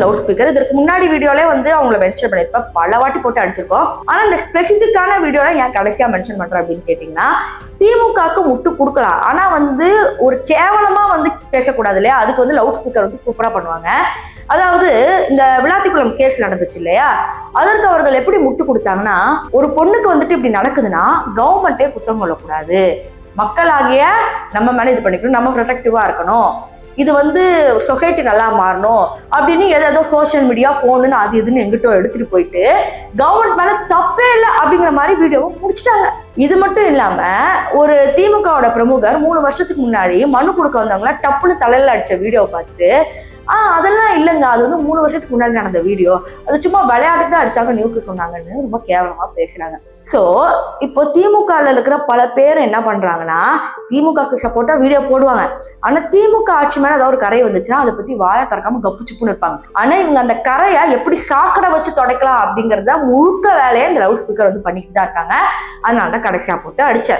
Loud speaker. இதற்கு முன்னாடி வீடியோலே வந்து அவங்கள மென்ஷன் பண்ணிருப்பேன், பல வாட்டி போட்டு அடிச்சிருக்கோம். ஆனா இந்த ஸ்பெசிபிக்கான வீடியோல ஏன் கடைசியா மென்ஷன் பண்றேன் அப்படின்னு கேட்டீங்கன்னா, திமுகவுக்கு முட்டு கொடுக்கலாம், ஆனா வந்து ஒரு கேவலமா வந்து பேசக்கூடாது இல்லையா, அதுக்கு வந்து லவுட் ஸ்பீக்கர் வந்து சூப்பரா பண்ணுவாங்க. அதாவது இந்த விளாத்திக்குளம் கேஸ் நடந்துச்சு இல்லையா, அதற்கு அவர்கள் எப்படி முட்டு கொடுத்தாங்கன்னா, ஒரு பொண்ணுக்கு வந்துட்டு இப்படி நடக்குதுன்னா கவர்மெண்டே குற்றம் கொள்ளக்கூடாது, மக்களாகிய நம்ம மேல இது பண்ணிக்கணும், நம்ம ப்ரொடெக்டிவா இருக்கணும், இது வந்து சொசைட்டி நல்லா மாறணும் அப்படின்னு ஏதோ சோசியல் மீடியா போனு அது இதுன்னு எங்கிட்ட எடுத்துட்டு போயிட்டு கவர்மெண்ட் மேல தப்பே இல்லை அப்படிங்கிற மாதிரி வீடியோவை முடிச்சிட்டாங்க. இது மட்டும் இல்லாம ஒரு திமுகவோட பிரமுகர் 3 வருஷத்துக்கு முன்னாடி மனு கொடுக்க வந்தவங்கள டப்புன்னு தலையில அடிச்ச வீடியோவை பார்த்துட்டு அதெல்லாம் இல்லைங்க, அது வந்து 3 வருஷத்துக்கு முன்னாடி நடந்த வீடியோ, அது சும்மா விளையாட்டுக்கு தான் அடிச்சாங்க நியூஸ் சொன்னாங்கன்னு ரொம்ப கேவலமா பேசுறாங்க. சோ இப்போ திமுகல இருக்கிற பல பேர் என்ன பண்றாங்கன்னா, திமுகக்கு சப்போர்ட்டா வீடியோ போடுவாங்க, ஆனா திமுக ஆட்சி மேல ஏதாவது ஒரு கரை வந்துச்சுன்னா அதை பத்தி வாயை திறக்காம கப்பு சுப்புன்னு இருப்பாங்க. ஆனா இவங்க அந்த கரையை எப்படி சாக்கடை வச்சு தொடக்கலாம் அப்படிங்கறத முழுக்க வேலையை இந்த லவுட் ஸ்பீக்கர் வந்து பண்ணிட்டு தான் இருக்காங்க. அதனாலதான் கடைசியா போட்டு அடிச்சேன்.